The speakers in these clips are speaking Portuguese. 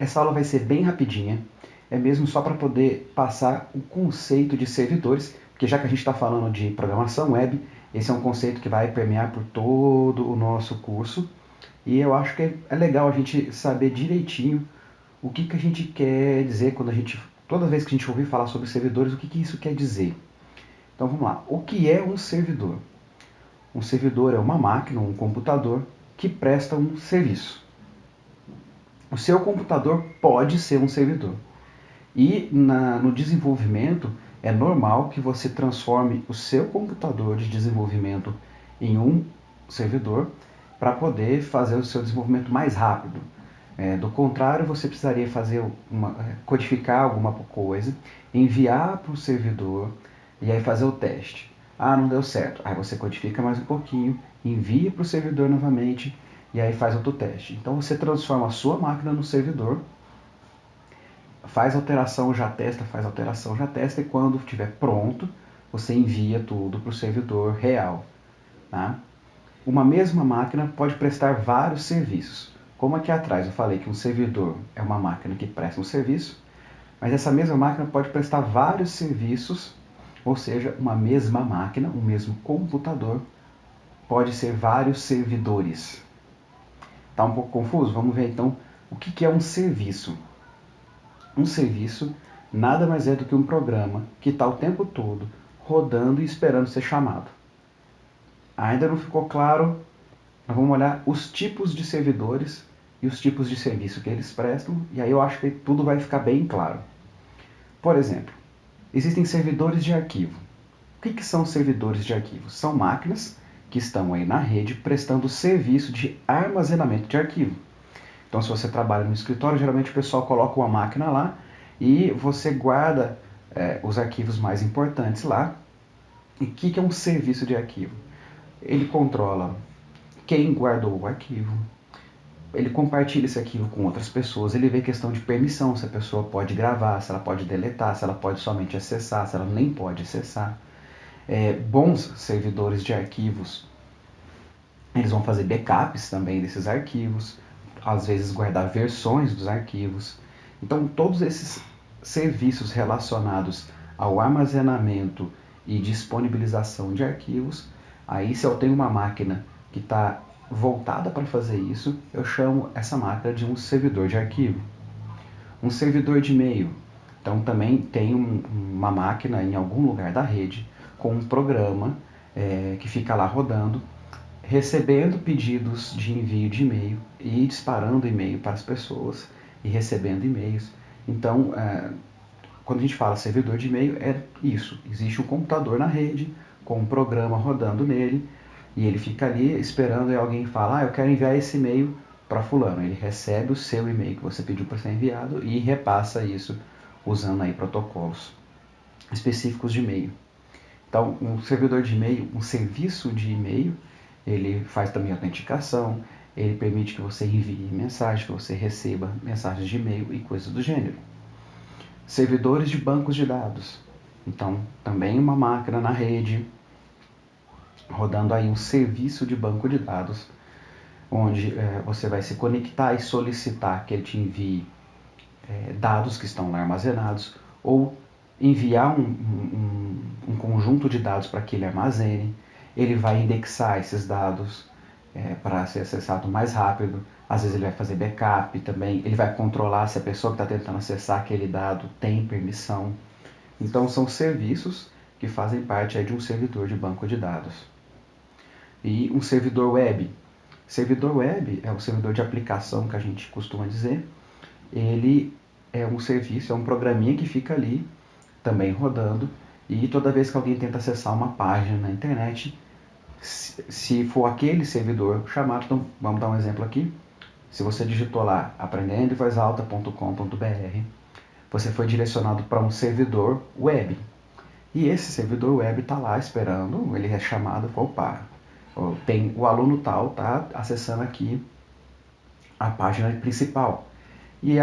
Essa aula vai ser bem rapidinha, é mesmo só para poder passar o conceito de servidores, porque já que a gente está falando de programação web, esse é um conceito que vai permear por todo o nosso curso, e eu acho que é legal a gente saber direitinho o que a gente quer dizer quando toda vez que a gente ouvir falar sobre servidores, o que isso quer dizer. Então vamos lá, o que é um servidor? Um servidor é uma máquina, um computador, que presta um serviço. O seu computador pode ser um servidor. E no desenvolvimento é normal que você transforme o seu computador de desenvolvimento em um servidor para poder fazer o seu desenvolvimento mais rápido. Do contrário, você precisaria codificar alguma coisa, enviar para o servidor e aí fazer o teste. Ah, não deu certo. Aí você codifica mais um pouquinho, envia para o servidor novamente e aí faz outro teste. Então você transforma a sua máquina no servidor, faz alteração, já testa, faz alteração, já testa, e quando estiver pronto, você envia tudo para o servidor real. Tá? Uma mesma máquina pode prestar vários serviços. Como aqui atrás eu falei que um servidor é uma máquina que presta um serviço, mas essa mesma máquina pode prestar vários serviços, ou seja, uma mesma máquina, um mesmo computador, pode ser vários servidores. Está um pouco confuso? Vamos ver então o que é um serviço. Um serviço nada mais é do que um programa que está o tempo todo rodando e esperando ser chamado. Ainda não ficou claro? Nós vamos olhar os tipos de servidores e os tipos de serviço que eles prestam, e aí eu acho que tudo vai ficar bem claro. Por exemplo, existem servidores de arquivo. O que são servidores de arquivo? São máquinas que estão aí na rede prestando serviço de armazenamento de arquivo. Então, se você trabalha no escritório, geralmente o pessoal coloca uma máquina lá e você guarda os arquivos mais importantes lá. E o que é um serviço de arquivo? Ele controla quem guardou o arquivo, ele compartilha esse arquivo com outras pessoas, ele vê questão de permissão, se a pessoa pode gravar, se ela pode deletar, se ela pode somente acessar, se ela nem pode acessar. Bons servidores de arquivos, eles vão fazer backups também desses arquivos, às vezes guardar versões dos arquivos. Então todos esses serviços relacionados ao armazenamento e disponibilização de arquivos, aí se eu tenho uma máquina que está voltada para fazer isso, eu chamo essa máquina de um servidor de arquivo. Um servidor de e-mail, então também tem uma máquina em algum lugar da rede com um programa que fica lá rodando, recebendo pedidos de envio de e-mail e disparando e-mail para as pessoas e recebendo e-mails. Então, quando a gente fala servidor de e-mail, é isso. Existe um computador na rede com um programa rodando nele e ele fica ali esperando e alguém fala, eu quero enviar esse e-mail para fulano. Ele recebe o seu e-mail que você pediu para ser enviado e repassa isso usando aí protocolos específicos de e-mail. Então, um servidor de e-mail, um serviço de e-mail, ele faz também autenticação, ele permite que você envie mensagens, que você receba mensagens de e-mail e coisas do gênero. Servidores de bancos de dados. Então, também uma máquina na rede, rodando aí um serviço de banco de dados, onde você vai se conectar e solicitar que ele te envie dados que estão lá armazenados, ou enviar um conjunto de dados para que ele armazene. Ele vai indexar esses dados para ser acessado mais rápido. Às vezes ele vai fazer backup também. Ele vai controlar se a pessoa que está tentando acessar aquele dado tem permissão. Então são serviços que fazem parte de um servidor de banco de dados. E um servidor web. Servidor web é o servidor de aplicação que a gente costuma dizer. Ele é um serviço, é um programinha que fica ali também rodando, e toda vez que alguém tenta acessar uma página na internet, se for aquele servidor chamado, então vamos dar um exemplo aqui, se você digitou lá aprendendovozalta.com.br, você foi direcionado para um servidor web, e esse servidor web está lá esperando, ele é chamado, opa, o aluno tal está acessando aqui a página principal, e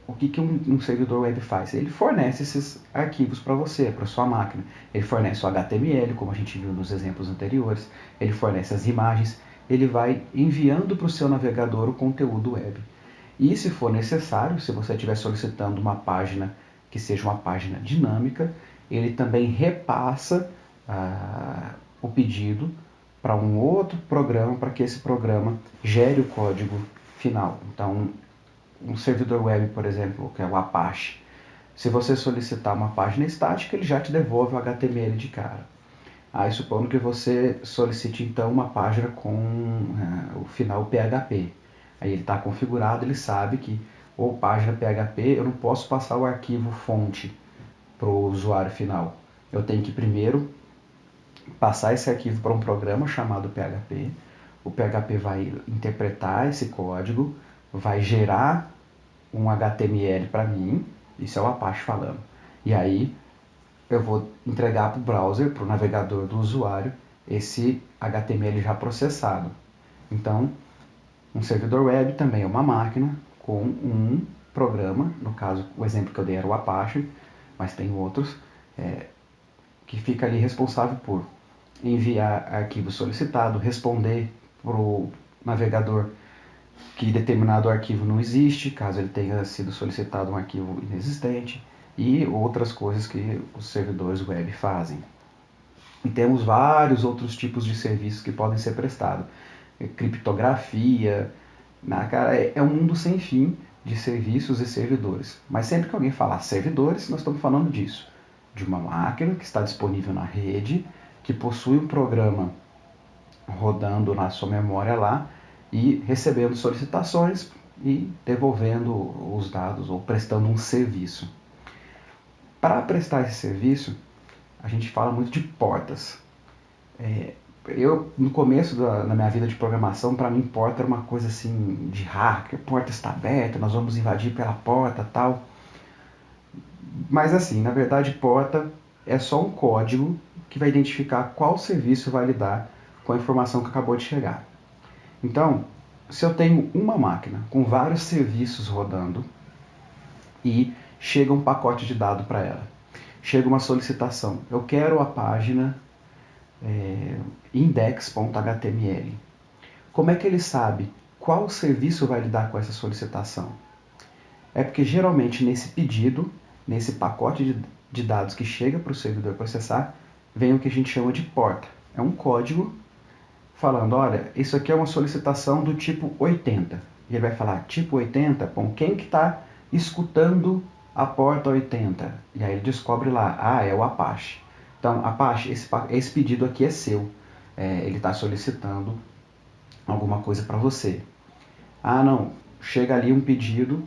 o que um servidor web faz? Ele fornece esses arquivos para você, para sua máquina. Ele fornece o HTML, como a gente viu nos exemplos anteriores. Ele fornece as imagens. Ele vai enviando para o seu navegador o conteúdo web. E se for necessário, se você estiver solicitando uma página que seja uma página dinâmica, ele também repassa o pedido para um outro programa, para que esse programa gere o código final. Então, um servidor web, por exemplo, que é o Apache, se você solicitar uma página estática, ele já te devolve o HTML de cara. Aí supondo que você solicite então uma página com o final PHP. Aí ele está configurado, ele sabe que ou página PHP, eu não posso passar o arquivo fonte para o usuário final. Eu tenho que primeiro passar esse arquivo para um programa chamado PHP. O PHP vai interpretar esse código, vai gerar um HTML para mim, isso é o Apache falando. E aí eu vou entregar para o browser, para o navegador do usuário, esse HTML já processado. Então, um servidor web também é uma máquina com um programa, no caso, o exemplo que eu dei era o Apache, mas tem outros, que fica ali responsável por enviar arquivo solicitado, responder para o navegador que determinado arquivo não existe, caso ele tenha sido solicitado um arquivo inexistente, e outras coisas que os servidores web fazem. E temos vários outros tipos de serviços que podem ser prestados. Criptografia, cara, é um mundo sem fim de serviços e servidores. Mas sempre que alguém falar servidores, nós estamos falando disso. De uma máquina que está disponível na rede, que possui um programa rodando na sua memória lá e recebendo solicitações e devolvendo os dados ou prestando um serviço. Para prestar esse serviço, a gente fala muito de portas. Eu, no começo da minha vida de programação, para mim porta era uma coisa assim de hacker, a porta está aberta, nós vamos invadir pela porta tal. Mas assim, na verdade porta é só um código que vai identificar qual serviço vai lidar com a informação que acabou de chegar. Então, se eu tenho uma máquina com vários serviços rodando e chega um pacote de dado para ela, chega uma solicitação, eu quero a página index.html. Como é que ele sabe qual serviço vai lidar com essa solicitação? É porque geralmente nesse pedido, nesse pacote de dados que chega para o servidor processar, vem o que a gente chama de porta. É um código falando, olha, isso aqui é uma solicitação do tipo 80. E ele vai falar, tipo 80? Bom, quem que está escutando a porta 80? E aí ele descobre lá, é o Apache. Então, Apache, esse pedido aqui é seu. Ele está solicitando alguma coisa para você. Ah, não, chega ali um pedido,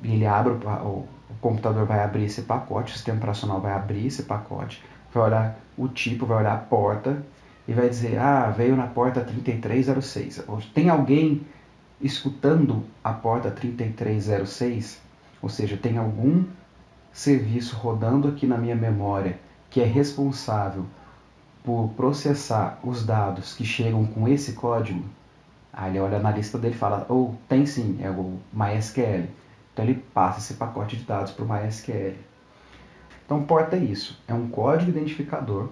ele abre, o computador vai abrir esse pacote, o sistema operacional vai abrir esse pacote, vai olhar o tipo, vai olhar a porta, e vai dizer, veio na porta 3306. Tem alguém escutando a porta 3306? Ou seja, tem algum serviço rodando aqui na minha memória que é responsável por processar os dados que chegam com esse código? Aí ele olha na lista dele e fala, tem sim, é o MySQL. Então ele passa esse pacote de dados para o MySQL. Então porta é isso, é um código identificador,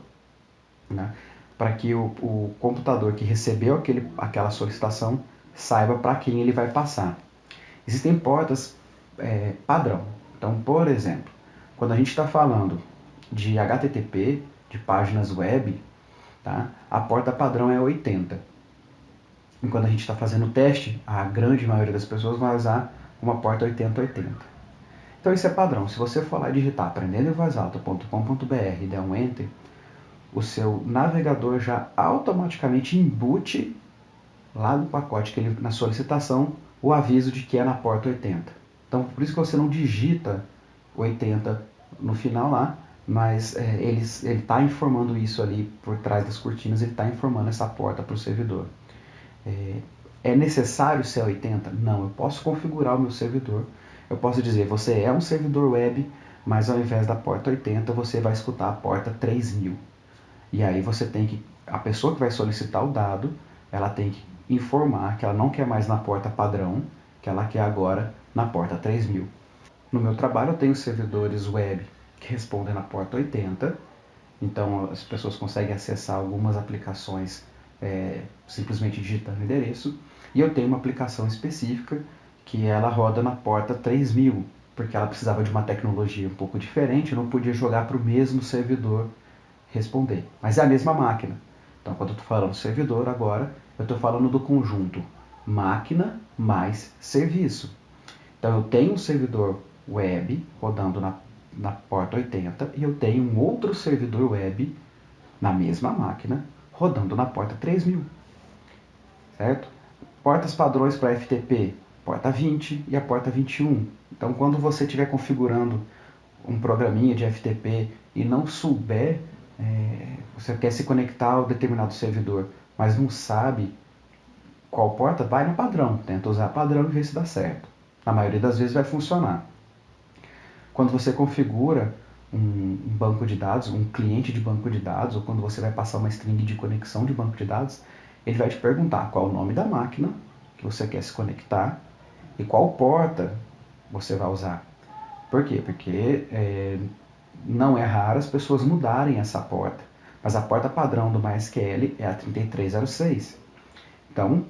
né, para que o computador que recebeu aquela solicitação saiba para quem ele vai passar. Existem portas padrão. Então, por exemplo, quando a gente está falando de HTTP, de páginas web, tá, a porta padrão é 80. E quando a gente está fazendo o teste, a grande maioria das pessoas vai usar uma porta 8080. Então isso é padrão. Se você for lá digitar aprendendemvoz-alta.com.br e der um Enter, o seu navegador já automaticamente embute lá no pacote, que ele, na solicitação, o aviso de que é na porta 80. Então, por isso que você não digita 80 no final lá, mas ele está informando isso ali por trás das cortinas, ele está informando essa porta para o servidor. É necessário ser 80? Não, eu posso configurar o meu servidor. Eu posso dizer, você é um servidor web, mas ao invés da porta 80, você vai escutar a porta 3000. E aí você tem que, a pessoa que vai solicitar o dado, ela tem que informar que ela não quer mais na porta padrão, que ela quer agora na porta 3000. No meu trabalho eu tenho servidores web que respondem na porta 80, então as pessoas conseguem acessar algumas aplicações simplesmente digitando o endereço, e eu tenho uma aplicação específica que ela roda na porta 3000, porque ela precisava de uma tecnologia um pouco diferente, não podia jogar para o mesmo servidor responder. Mas é a mesma máquina. Então, quando eu estou falando servidor agora, eu estou falando do conjunto máquina mais serviço. Então, eu tenho um servidor web rodando na porta 80 e eu tenho um outro servidor web na mesma máquina rodando na porta 3000. Certo? Portas padrões para FTP, porta 20 e a porta 21. Então, quando você estiver configurando um programinha de FTP e não souber, você quer se conectar a um determinado servidor, mas não sabe qual porta, vai no padrão, tenta usar padrão e vê se dá certo. Na maioria das vezes vai funcionar. Quando você configura um banco de dados, um cliente de banco de dados, ou quando você vai passar uma string de conexão de banco de dados, ele vai te perguntar qual é o nome da máquina que você quer se conectar e qual porta você vai usar. Por quê? Porque não é raro as pessoas mudarem essa porta, mas a porta padrão do MySQL é a 3306. Então,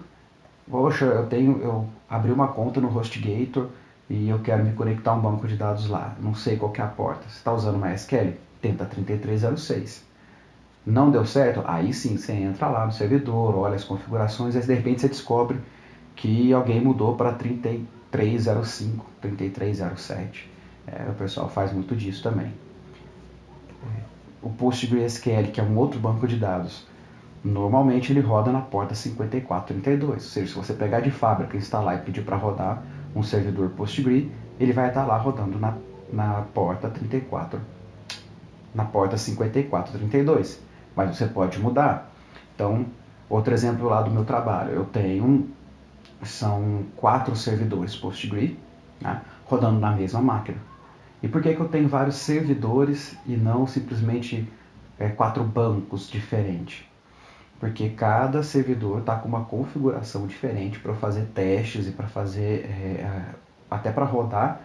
poxa, eu abri uma conta no HostGator e eu quero me conectar a um banco de dados lá. Não sei qual que é a porta. Você está usando MySQL? Tenta 3306. Não deu certo? Aí sim, você entra lá no servidor, olha as configurações, e de repente você descobre que alguém mudou para 3305, 3307. O pessoal faz muito disso também. O PostgreSQL, que é um outro banco de dados, normalmente ele roda na porta 5432. Ou seja, se você pegar de fábrica, instalar e pedir para rodar um servidor Postgre, ele vai estar lá rodando na porta 34, na porta 5432. Mas você pode mudar. Então, outro exemplo lá do meu trabalho, são 4 servidores Postgre, né, rodando na mesma máquina. E por que eu tenho vários servidores e não simplesmente 4 bancos diferentes? Porque cada servidor está com uma configuração diferente para fazer testes e para fazer, até para rodar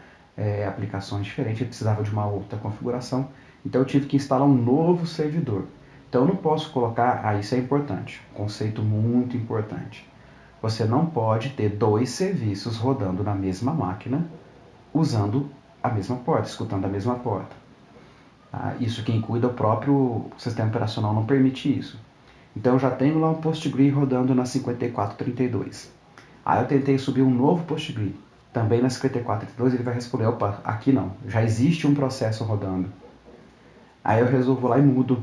aplicações diferentes, eu precisava de uma outra configuração. Então eu tive que instalar um novo servidor. Então eu não posso colocar, isso é importante, conceito muito importante. Você não pode ter 2 serviços rodando na mesma máquina, usando a mesma porta, escutando a mesma porta. Isso quem cuida, o próprio sistema operacional não permite isso. Então eu já tenho lá um Postgre rodando na 5432. Aí eu tentei subir um novo Postgre, também na 5432, ele vai responder, opa, aqui não, já existe um processo rodando. Aí eu resolvo lá e mudo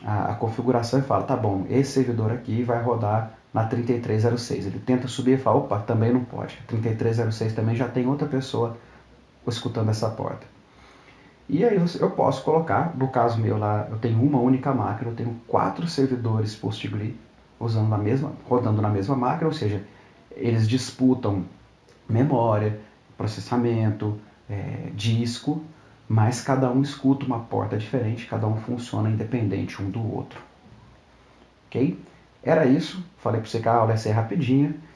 a configuração e falo, tá bom, esse servidor aqui vai rodar na 3306. Ele tenta subir e fala, opa, também não pode. 3306 também já tem outra pessoa escutando essa porta. E aí eu posso colocar, no caso meu lá, eu tenho uma única máquina, eu tenho 4 servidores Postgre rodando na mesma máquina, ou seja, eles disputam memória, processamento, disco, mas cada um escuta uma porta diferente, cada um funciona independente um do outro. Ok? Era isso, falei para você que a aula ia ser rapidinha.